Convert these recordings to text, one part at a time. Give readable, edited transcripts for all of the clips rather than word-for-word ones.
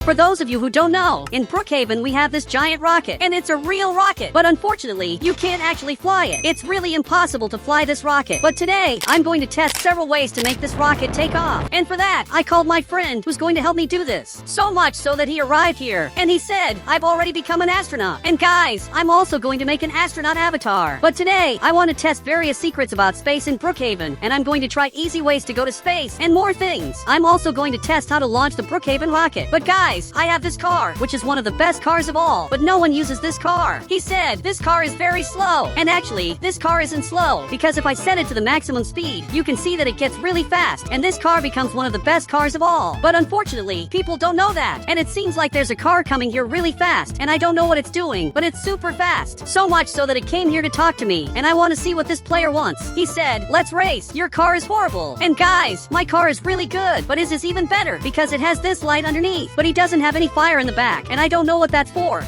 For those of you who don't know, in Brookhaven we have this giant rocket, and it's a real rocket. But unfortunately, you can't actually fly it. It's really impossible to fly this rocket. But today, I'm going to test several ways to make this rocket take off. And for that, I called my friend who's going to help me do this. So much so that he arrived here, and he said, I've already become an astronaut. And guys, I'm also going to make an astronaut avatar. But today, I want to test various secrets about space in Brookhaven, and I'm going to try easy ways to go to space and more things. I'm also going to test how to launch the Brookhaven rocket. But guys, I have this car, which is one of the best cars of all, but no one uses this car. He said, this car is very slow. And actually, this car isn't slow, because if I set it to the maximum speed, you can see that it gets really fast, and this car becomes one of the best cars of all. But unfortunately, people don't know that, and it seems like there's a car coming here really fast, and I don't know what it's doing, but it's super fast. So much so that it came here to talk to me, and I want to see what this player wants. He said, let's race. Your car is horrible. And guys, my car is really good, but his is even better, because it has this light underneath, but he doesn't have any fire in the back, and I don't know what that's for.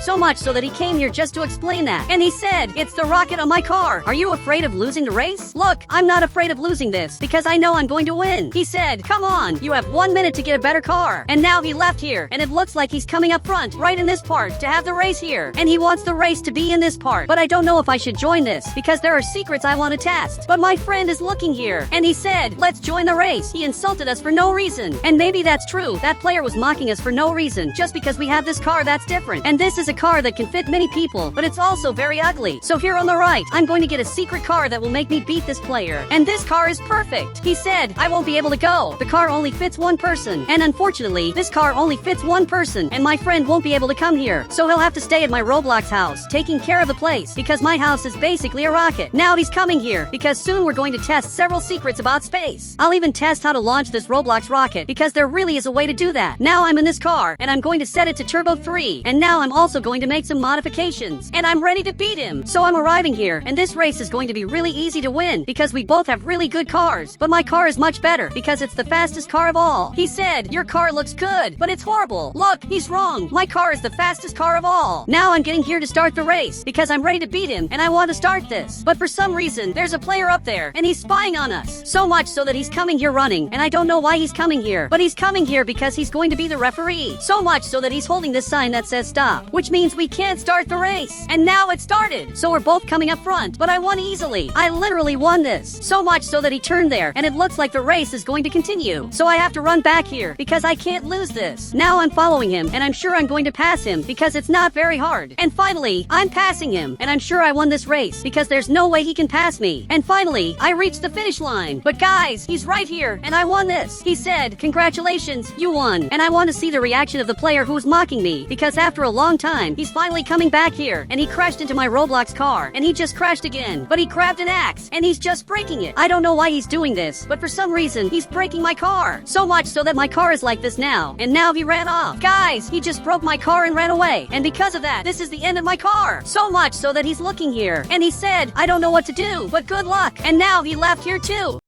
So much so that he came here just to explain that. And he said, it's the rocket on my car. Are you afraid of losing the race? Look, I'm not afraid of losing this, because I know I'm going to win. He said, come on, you have 1 minute to get a better car. And now he left here, and it looks like he's coming up front, right in this part, to have the race here. And he wants the race to be in this part. But I don't know if I should join this, because there are secrets I want to test. But my friend is looking here, and he said, let's join the race. He insulted us for no reason. And maybe that's true. That player was mocking us for no reason, just because we have this car that's different. And this is a car that can fit many people, but it's also very ugly. So here on the right, I'm going to get a secret car that will make me beat this player. And this car is perfect. He said, I won't be able to go. The car only fits one person. And unfortunately, this car only fits one person, and my friend won't be able to come here. So he'll have to stay at my Roblox house, taking care of the place, because my house is basically a rocket. Now he's coming here, because soon we're going to test several secrets about space. I'll even test how to launch this Roblox rocket, because there really is a way to do that. Now I'm in this car, and I'm going to set it to Turbo 3, and now I'm also going to make some modifications, and I'm ready to beat him. So I'm arriving here, and this race is going to be really easy to win, because we both have really good cars. But my car is much better, because it's the fastest car of all. He said, your car looks good, but it's horrible. Look, he's wrong. My car is the fastest car of all. Now I'm getting here to start the race, because I'm ready to beat him, and I want to start this. But for some reason, there's a player up there, and he's spying on us. So much so that he's coming here running, and I don't know why he's coming here, but he's coming here because he's going to be the referee. So much so that he's holding this sign that says stop, which means we can't start the race. And now it started. So we're both coming up front, but I won easily. I literally won this. So much so that he turned there, and it looks like the race is going to continue. So I have to run back here, because I can't lose this. Now I'm following him, and I'm sure I'm going to pass him, because it's not very hard. And finally, I'm passing him, and I'm sure I won this race, because there's no way he can pass me. And finally, I reached the finish line. But guys, he's right here, and I won this. He said, congratulations, you won. And I want to see the reaction of the player who was mocking me, because after a long time, he's finally coming back here, and he crashed into my Roblox car, and he just crashed again. But he grabbed an axe, and he's just breaking it. I don't know why he's doing this, but for some reason, he's breaking my car. So much so that my car is like this now, and now he ran off. Guys, he just broke my car and ran away, and because of that, this is the end of my car. So much so that he's looking here, and he said, I don't know what to do, but good luck. And now he left here too.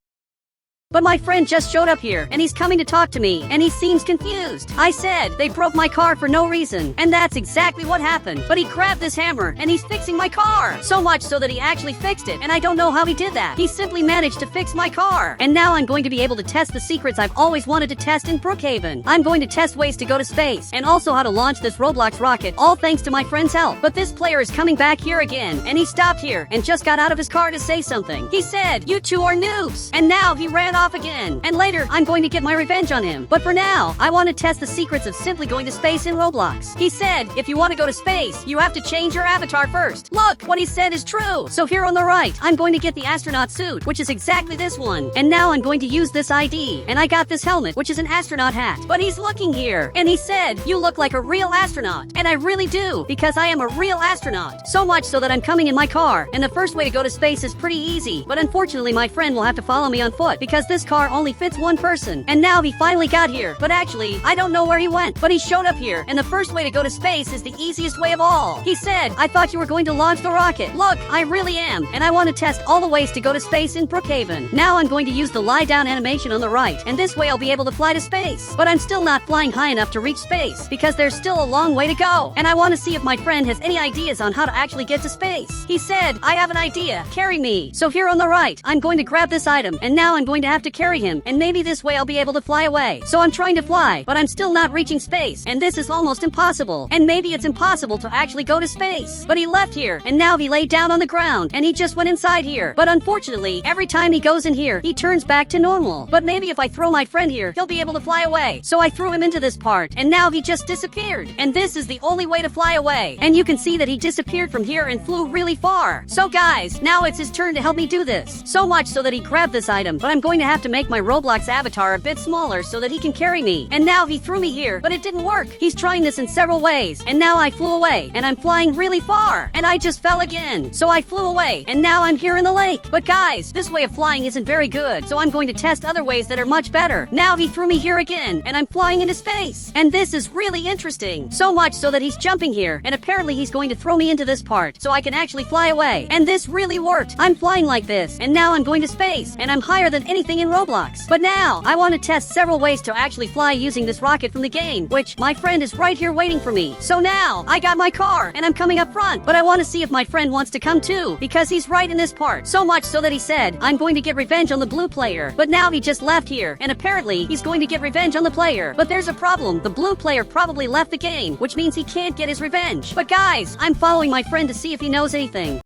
But my friend just showed up here, and he's coming to talk to me, and he seems confused. I said, they broke my car for no reason, and that's exactly what happened. But he grabbed this hammer, and he's fixing my car. So much so that he actually fixed it, and I don't know how he did that. He simply managed to fix my car. And now I'm going to be able to test the secrets I've always wanted to test in Brookhaven. I'm going to test ways to go to space, and also how to launch this Roblox rocket, all thanks to my friend's help. But this player is coming back here again, and he stopped here, and just got out of his car to say something. He said, you two are noobs. And now he ran off again. And later, I'm going to get my revenge on him. But for now, I want to test the secrets of simply going to space in Roblox. He said, if you want to go to space, you have to change your avatar first. Look, what he said is true. So here on the right, I'm going to get the astronaut suit, which is exactly this one. And now I'm going to use this ID. And I got this helmet, which is an astronaut hat. But he's looking here, and he said, you look like a real astronaut. And I really do, because I am a real astronaut. So much so that I'm coming in my car. And the first way to go to space is pretty easy. But unfortunately, my friend will have to follow me on foot, because this car only fits one person. And now he finally got here. But actually, I don't know where he went. But he showed up here, and the first way to go to space is the easiest way of all. He said, I thought you were going to launch the rocket. Look, I really am. And I want to test all the ways to go to space in Brookhaven. Now I'm going to use the lie down animation on the right, and this way I'll be able to fly to space. But I'm still not flying high enough to reach space, because there's still a long way to go. And I want to see if my friend has any ideas on how to actually get to space. He said, I have an idea. Carry me. So here on the right, I'm going to grab this item, and now I'm going to have have to carry him, and maybe this way I'll be able to fly away. So I'm trying to fly, but I'm still not reaching space, and this is almost impossible. And maybe it's impossible to actually go to space. But he left here, and now he laid down on the ground, and he just went inside here. But unfortunately, every time he goes in here, he turns back to normal. But maybe if I throw my friend here, he'll be able to fly away. So I threw him into this part, and now he just disappeared. And this is the only way to fly away. And you can see that he disappeared from here and flew really far. So guys, now it's his turn to help me do this. So much so that he grabbed this item, but I'm going to have to make my Roblox avatar a bit smaller so that he can carry me. And now he threw me here, but it didn't work. He's trying this in several ways, and now I flew away, and I'm flying really far, and I just fell again. So I flew away, and now I'm here in the lake. But guys, this way of flying isn't very good, so I'm going to test other ways that are much better. Now he threw me here again, and I'm flying into space. And this is really interesting. So much so that he's jumping here, and apparently he's going to throw me into this part, so I can actually fly away. And this really worked. I'm flying like this, and now I'm going to space, and I'm higher than anything in Roblox. But now, I want to test several ways to actually fly using this rocket from the game, which my friend is right here waiting for me. So now, I got my car, and I'm coming up front, but I want to see if my friend wants to come too, because he's right in this part. So much so that he said, I'm going to get revenge on the blue player. But now he just left here, and apparently, he's going to get revenge on the player. But there's a problem. The blue player probably left the game, which means he can't get his revenge. But guys, I'm following my friend to see if he knows anything.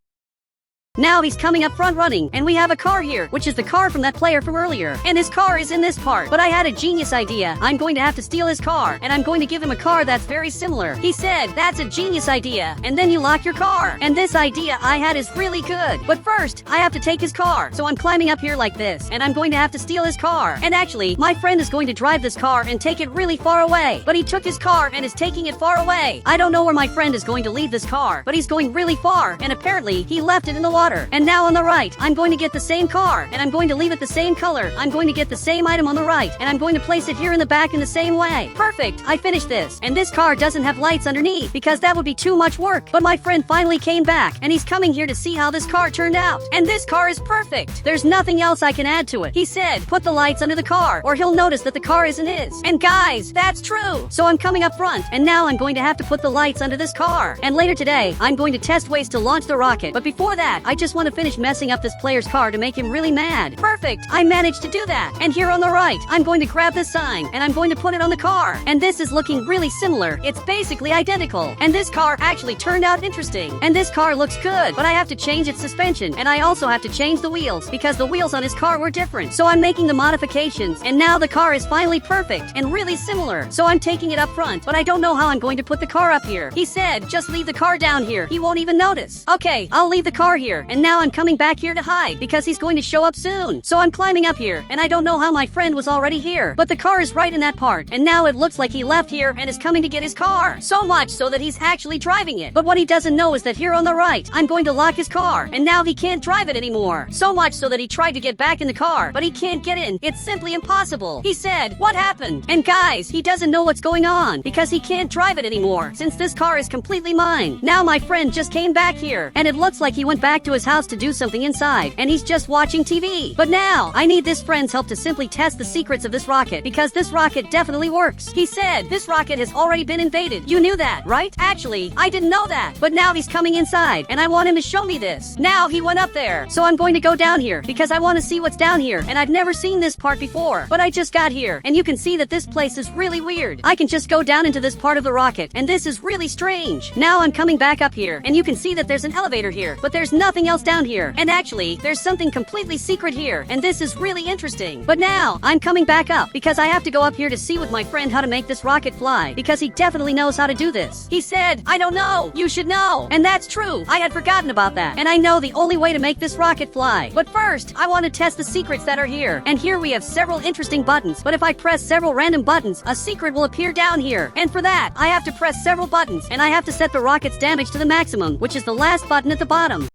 Now he's coming up front running, and we have a car here, which is the car from that player from earlier. And his car is in this part. But I had a genius idea. I'm going to have to steal his car, and I'm going to give him a car that's very similar. He said, that's a genius idea, and then you lock your car. And this idea I had is really good. But first, I have to take his car. So I'm climbing up here like this, and I'm going to have to steal his car. And actually, my friend is going to drive this car and take it really far away. But he took his car and is taking it far away. I don't know where my friend is going to leave this car, but he's going really far, and apparently, he left it in the water. And now on the right, I'm going to get the same car, and I'm going to leave it the same color. I'm going to get the same item on the right, and I'm going to place it here in the back in the same way. Perfect, I finished this. And this car doesn't have lights underneath, because that would be too much work. But my friend finally came back, and he's coming here to see how this car turned out. And this car is perfect. There's nothing else I can add to it. He said, put the lights under the car, or he'll notice that the car isn't his. And guys, that's true. So I'm coming up front, and now I'm going to have to put the lights under this car. And later today, I'm going to test ways to launch the rocket. But before that, I just want to finish messing up this player's car to make him really mad. Perfect! I managed to do that. And here on the right, I'm going to grab this sign, and I'm going to put it on the car. And this is looking really similar. It's basically identical. And this car actually turned out interesting. And this car looks good, but I have to change its suspension, and I also have to change the wheels, because the wheels on his car were different. So I'm making the modifications, and now the car is finally perfect, and really similar. So I'm taking it up front, but I don't know how I'm going to put the car up here. He said, just leave the car down here. He won't even notice. Okay, I'll leave the car here, and now I'm coming back here to hide, because he's going to show up soon. So I'm climbing up here, and I don't know how my friend was already here, but the car is right in that part, and now it looks like he left here and is coming to get his car. So much so that he's actually driving it. But what he doesn't know is that here on the right, I'm going to lock his car, and now he can't drive it anymore. So much so that he tried to get back in the car, but he can't get in. It's simply impossible. He said, what happened? And guys, he doesn't know what's going on, because he can't drive it anymore, since this car is completely mine. Now my friend just came back here, and it looks like he went back to his house to do something inside, and he's just watching TV. But now, I need this friend's help to simply test the secrets of this rocket, because this rocket definitely works. He said, this rocket has already been invaded. You knew that, right? Actually, I didn't know that. But now he's coming inside, and I want him to show me this. Now he went up there, so I'm going to go down here, because I want to see what's down here, and I've never seen this part before. But I just got here, and you can see that this place is really weird. I can just go down into this part of the rocket, and this is really strange. Now I'm coming back up here, and you can see that there's an elevator here, but there's nothing else down here. And actually, there's something completely secret here, and this is really interesting. But now, I'm coming back up, because I have to go up here to see with my friend how to make this rocket fly, because he definitely knows how to do this. He said, I don't know, you should know. And that's true, I had forgotten about that. And I know the only way to make this rocket fly. But first, I want to test the secrets that are here. And here we have several interesting buttons, but if I press several random buttons, a secret will appear down here. And for that, I have to press several buttons, and I have to set the rocket's damage to the maximum, which is the last button at the bottom.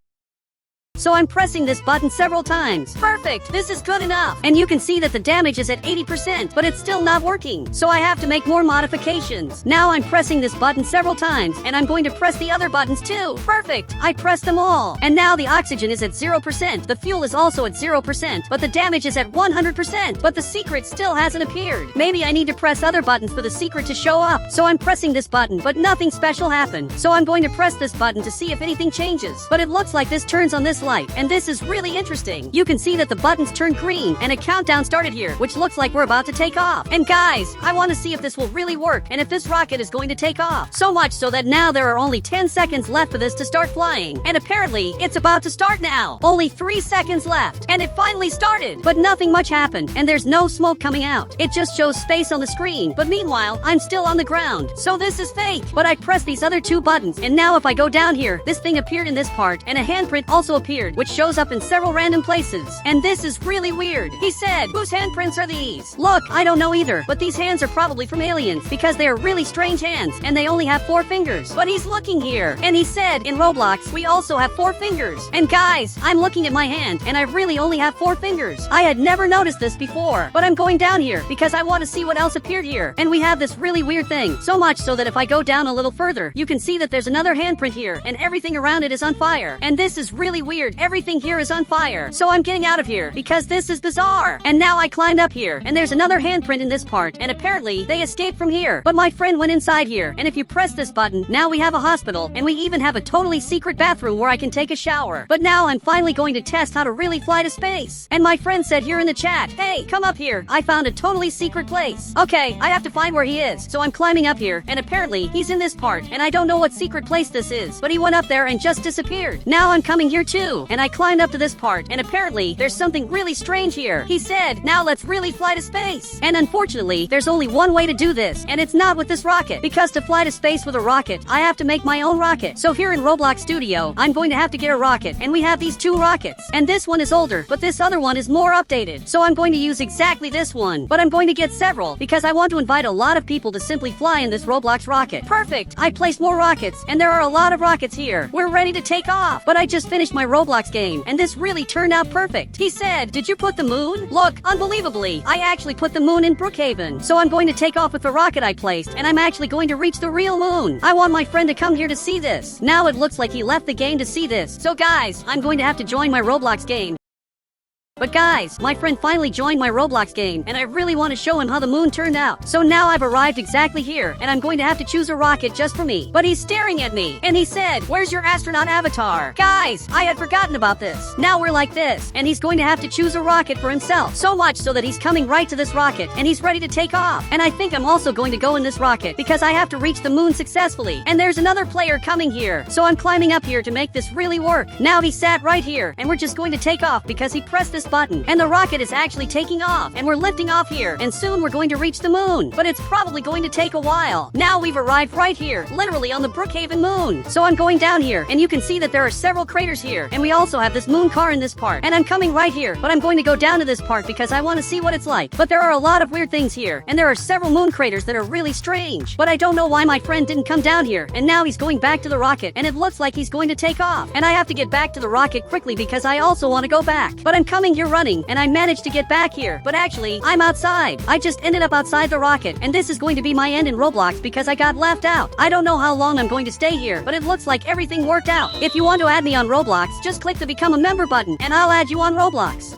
So I'm pressing this button several times. Perfect, this is good enough. And you can see that the damage is at 80%, but it's still not working. So I have to make more modifications. Now I'm pressing this button several times, and I'm going to press the other buttons too. Perfect, I pressed them all. And now the oxygen is at 0%, the fuel is also at 0%, but the damage is at 100%, but the secret still hasn't appeared. Maybe I need to press other buttons for the secret to show up. So I'm pressing this button, but nothing special happened. So I'm going to press this button to see if anything changes. But it looks like this turns on this light. life, and this is really interesting. You can see that the buttons turned green, and a countdown started here, which looks like we're about to take off. And guys, I want to see if this will really work, and if this rocket is going to take off. So much so that now there are only 10 seconds left for this to start flying. And apparently, it's about to start now. Only 3 seconds left, and it finally started. But nothing much happened, and there's no smoke coming out. It just shows space on the screen, but meanwhile, I'm still on the ground. So this is fake. But I pressed these other 2 buttons, and now if I go down here, this thing appeared in this part, and a handprint also appeared, which shows up in several random places. And this is really weird. He said, whose handprints are these? Look, I don't know either, but these hands are probably from aliens, because they are really strange hands, and they only have 4 fingers. But he's looking here, and he said, in Roblox, we also have 4 fingers. And guys, I'm looking at my hand, and I really only have 4 fingers. I had never noticed this before, but I'm going down here, because I want to see what else appeared here. And we have this really weird thing, so much so that if I go down a little further, you can see that there's another handprint here, and everything around it is on fire. And this is really weird. Everything here is on fire. So I'm getting out of here, because this is bizarre. And now I climbed up here, and there's another handprint in this part, and apparently they escaped from here. But my friend went inside here, and if you press this button, now we have a hospital, and we even have a totally secret bathroom where I can take a shower. But now I'm finally going to test how to really fly to space. And my friend said here in the chat, hey, come up here. I found a totally secret place. Okay, I have to find where he is. So I'm climbing up here, and apparently he's in this part, and I don't know what secret place this is, but he went up there and just disappeared. Now I'm coming here too, and I climbed up to this part, and apparently there's something really strange here. He said, now let's really fly to space. And unfortunately, there's only one way to do this, and it's not with this rocket, because to fly to space with a rocket, I have to make my own rocket. So here in Roblox Studio, I'm going to have to get a rocket, and we have these 2 rockets, and this one is older, but this other one is more updated. So I'm going to use exactly this one, but I'm going to get several, because I want to invite a lot of people to simply fly in this Roblox rocket. Perfect! I placed more rockets, and there are a lot of rockets here. We're ready to take off, but I just finished my Roblox game, and this really turned out perfect. He said, did you put the moon? Look, unbelievably, I actually put the moon in Brookhaven. So I'm going to take off with the rocket I placed, and I'm actually going to reach the real moon. I want my friend to come here to see this. Now it looks like he left the game to see this. So guys, I'm going to have to join my Roblox game. But guys, my friend finally joined my Roblox game, and I really want to show him how the moon turned out. So now I've arrived exactly here, and I'm going to have to choose a rocket just for me. But he's staring at me, and he said, where's your astronaut avatar? Guys, I had forgotten about this. Now we're like this, and he's going to have to choose a rocket for himself. So much so that he's coming right to this rocket, and he's ready to take off. And I think I'm also going to go in this rocket, because I have to reach the moon successfully. And there's another player coming here. So I'm climbing up here to make this really work. Now he sat right here, and we're just going to take off because he pressed this button, and the rocket is actually taking off, and we're lifting off here, and soon we're going to reach the moon, but it's probably going to take a while. Now we've arrived right here, literally on the Brookhaven moon. So I'm going down here, and you can see that there are several craters here, and we also have this moon car in this part, and I'm coming right here, but I'm going to go down to this part because I want to see what it's like. But there are a lot of weird things here, and there are several moon craters that are really strange, but I don't know why my friend didn't come down here, and now he's going back to the rocket, and it looks like he's going to take off, and I have to get back to the rocket quickly because I also want to go back. But I'm coming here running, and I managed to get back here, but actually, I'm outside. I just ended up outside the rocket, and this is going to be my end in Roblox because I got left out. I don't know how long I'm going to stay here, but it looks like everything worked out. If you want to add me on Roblox, just click the become a member button, and I'll add you on Roblox.